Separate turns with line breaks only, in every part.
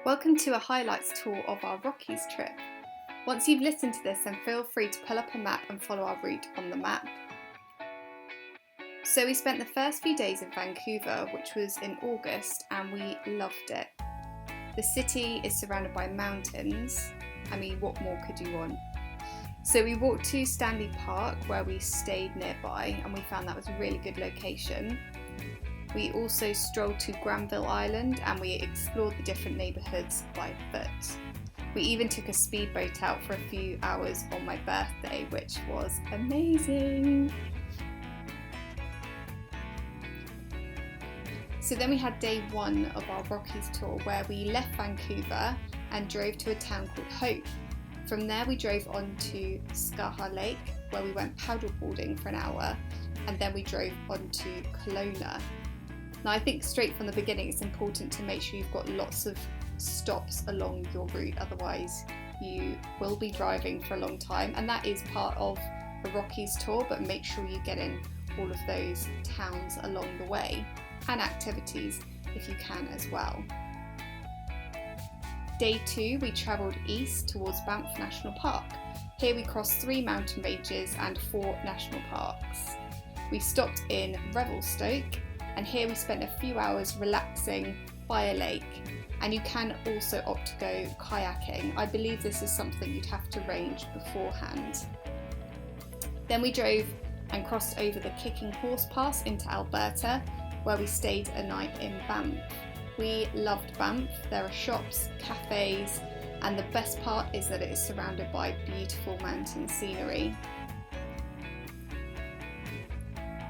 Welcome to a highlights tour of our Rockies trip. Once you've listened to this, then feel free to pull up a map and follow our route on the map. So we spent the first few days in Vancouver, which was in August, and we loved it. The city is surrounded by mountains. I mean, what more could you want? So we walked to Stanley Park, where we stayed nearby, and we found that was a really good location. We also strolled to Granville Island and we explored the different neighbourhoods by foot. We even took a speedboat out for a few hours on my birthday, which was amazing. So then we had day one of our Rockies tour, where we left Vancouver and drove to a town called Hope. From there we drove on to Skaha Lake, where we went paddleboarding for an hour, and then we drove on to Kelowna. Now, I think straight from the beginning it's important to make sure you've got lots of stops along your route, otherwise you will be driving for a long time, and that is part of a Rockies tour, but make sure you get in all of those towns along the way and activities if you can as well. Day two, we travelled east towards Banff National Park. Here we crossed 3 mountain ranges and 4 national parks. We stopped in Revelstoke, and here we spent a few hours relaxing by a lake, and you can also opt to go kayaking. I believe this is something you'd have to arrange beforehand. Then we drove and crossed over the Kicking Horse Pass into Alberta, where we stayed a night in Banff. We loved Banff. There are shops, cafes, and the best part is that it is surrounded by beautiful mountain scenery.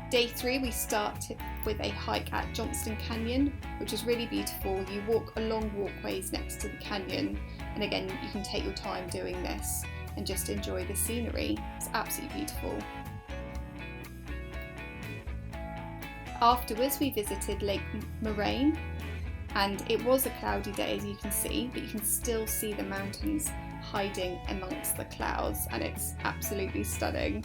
Day 3, we started with a hike at Johnston Canyon, which is really beautiful. You walk along walkways next to the canyon, and again, you can take your time doing this and just enjoy the scenery. It's absolutely beautiful. Afterwards, we visited Lake Moraine, and it was a cloudy day, as you can see, but you can still see the mountains hiding amongst the clouds, and it's absolutely stunning.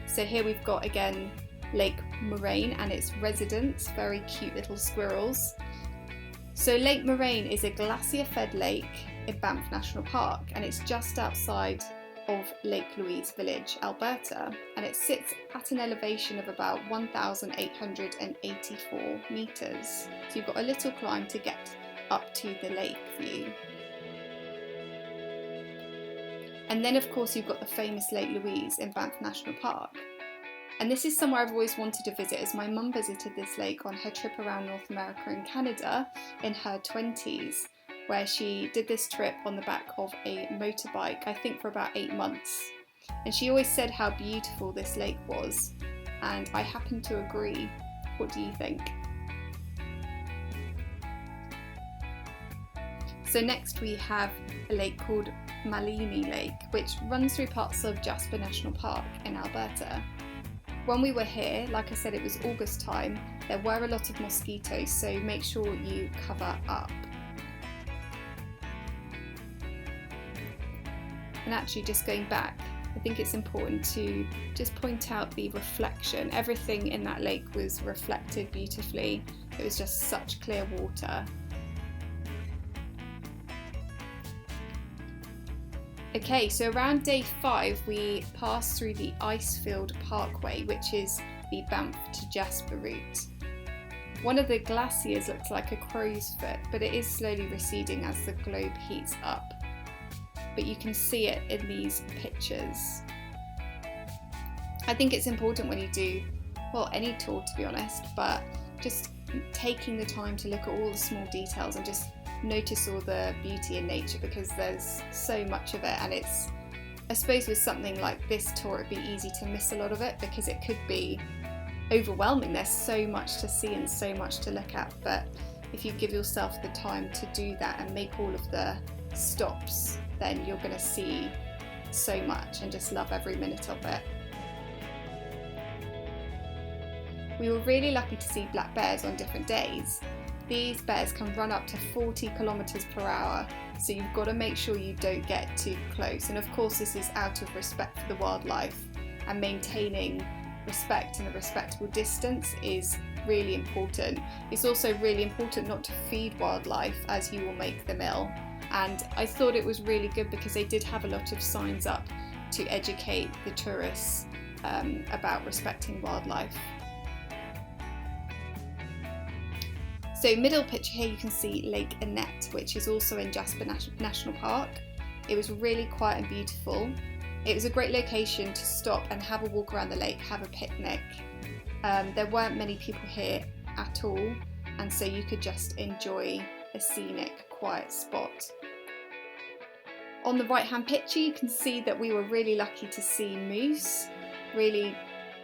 So here we've got again Lake Moraine and its residents, very cute little squirrels. So Lake Moraine is a glacier-fed lake in Banff National Park, and it's just outside of Lake Louise Village, Alberta, and it sits at an elevation of about 1,884 metres. So you've got a little climb to get up to the lake view. And then of course you've got the famous Lake Louise in Banff National Park. And this is somewhere I've always wanted to visit, as my mum visited this lake on her trip around North America and Canada in her 20s, where she did this trip on the back of a motorbike, I think for about 8 months. And she always said how beautiful this lake was, and I happen to agree. What do you think? So next we have a lake called Malini Lake, which runs through parts of Jasper National Park in Alberta. When we were here, like I said, it was August time, there were a lot of mosquitoes, so make sure you cover up. And actually, just going back, I think it's important to just point out the reflection. Everything in that lake was reflected beautifully. It was just such clear water. Okay, so around day 5 we passed through the Icefield Parkway, which is the Banff to Jasper route. One of the glaciers looks like a crow's foot, but it is slowly receding as the globe heats up. But you can see it in these pictures. I think it's important when you do, well, any tour to be honest, but just taking the time to look at all the small details and just notice all the beauty in nature, because there's so much of it, and it's, I suppose with something like this tour it'd be easy to miss a lot of it because it could be overwhelming. There's so much to see and so much to look at, but if you give yourself the time to do that and make all of the stops, then you're going to see so much and just love every minute of it. We were really lucky to see black bears on different days. These bears can run up to 40 kilometers per hour, so you've got to make sure you don't get too close. And of course this is out of respect for the wildlife and maintaining respect and a respectable distance is really important. It's also really important not to feed wildlife, as you will make them ill. And I thought it was really good because they did have a lot of signs up to educate the tourists about respecting wildlife. So middle picture here you can see Lake Annette, which is also in Jasper National Park. It was really quiet and beautiful. It was a great location to stop and have a walk around the lake, have a picnic. There weren't many people here at all, and so you could just enjoy a scenic, quiet spot. On the right hand picture you can see that we were really lucky to see moose, really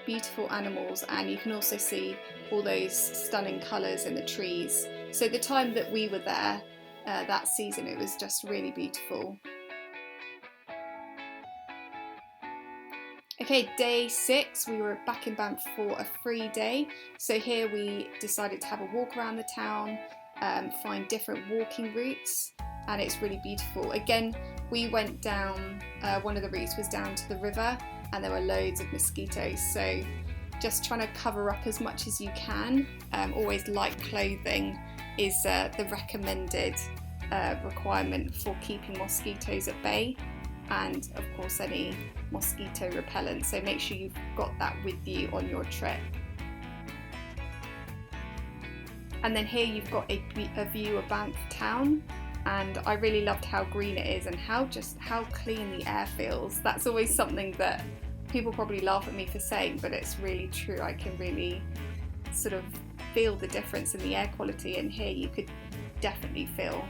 beautiful animals, and you can also see all those stunning colours in the trees. So the time that we were there that season, it was just really beautiful. Okay, day 6, we were back in Banff for a free day. So here we decided to have a walk around the town, find different walking routes, and it's really beautiful. Again, we went down, one of the routes was down to the river, and there were loads of mosquitoes. So just trying to cover up as much as you can. Always light clothing is the recommended requirement for keeping mosquitoes at bay, and of course any mosquito repellent, so make sure you've got that with you on your trip. And then here you've got a view of Banff town, and I really loved how green it is and how clean the air feels. That's always something that people probably laugh at me for saying, but it's really true. I can really sort of feel the difference in the air quality, and here you could definitely feel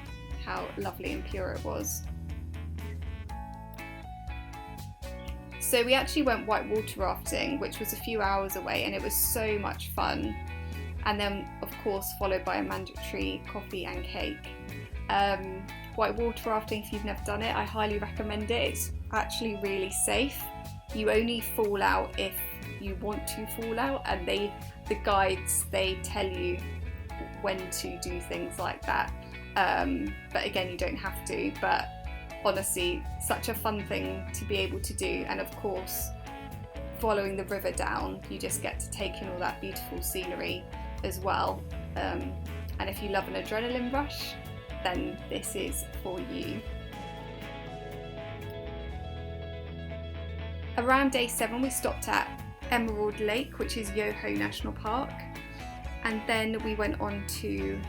how lovely and pure it was. So we actually went whitewater rafting, which was a few hours away, and it was so much fun. And then of course followed by a mandatory coffee and cake. Whitewater rafting, if you've never done it, I highly recommend it. It's actually really safe. You only fall out if you want to fall out, and the guides, they tell you when to do things like that. But again, you don't have to, but honestly, such a fun thing to be able to do. And of course, following the river down, you just get to take in all that beautiful scenery as well. And if you love an adrenaline rush, then this is for you. Around day 7, we stopped at Emerald Lake, which is Yoho National Park, and then we went on to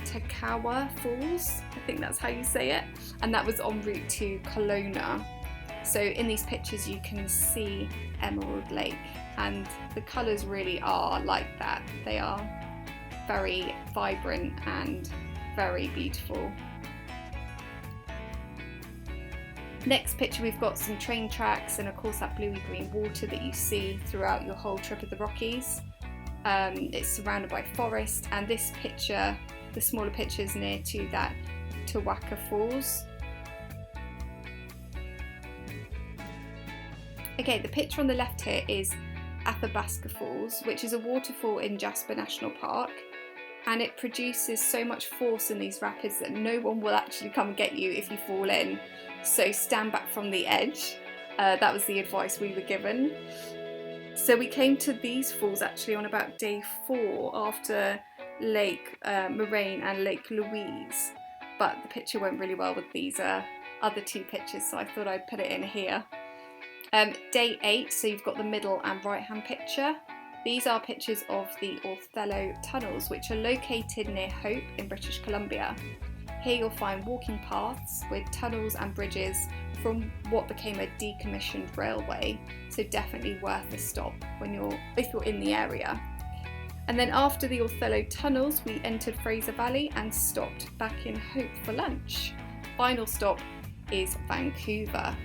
Takawa Falls, I think that's how you say it, and that was en route to Kelowna. So in these pictures you can see Emerald Lake, and the colours really are like that. They are very vibrant and very beautiful. Next picture, we've got some train tracks and of course that bluey green water that you see throughout your whole trip of the Rockies. It's surrounded by forest, and this picture, the smaller picture, is near to that Tawaka Falls. Okay, the picture on the left here is Athabasca Falls, which is a waterfall in Jasper National Park, and it produces so much force in these rapids that no one will actually come and get you if you fall in. So stand back from the edge. That was the advice we were given. So we came to these falls actually on about day 4 after Lake Moraine and Lake Louise, but the picture went really well with these other 2 pictures, so I thought I'd put it in here. Day 8, so you've got the middle and right hand picture. These are pictures of the Othello tunnels, which are located near Hope in British Columbia. Here you'll find walking paths with tunnels and bridges from what became a decommissioned railway, so definitely worth a stop if you're in the area. And then after the Othello tunnels, we entered Fraser Valley and stopped back in Hope for lunch. Final stop is Vancouver.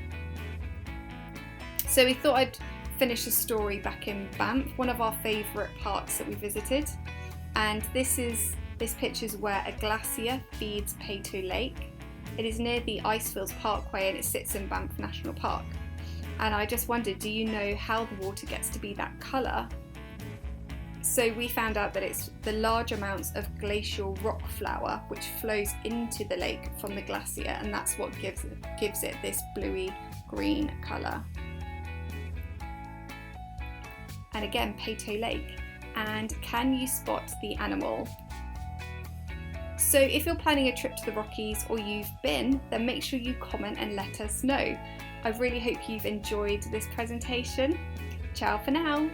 So we thought I'd finish the story back in Banff, one of our favourite parks that we visited. And this picture is where a glacier feeds Peyto Lake. It is near the Icefields Parkway and it sits in Banff National Park. And I just wondered, do you know how the water gets to be that colour? So we found out that it's the large amounts of glacial rock flour which flows into the lake from the glacier, and that's what gives it this bluey green colour. and again Peyto Lake, and can you spot the animal? So if you're planning a trip to the Rockies or you've been, then make sure you comment and let us know. I really hope you've enjoyed this presentation. Ciao for now.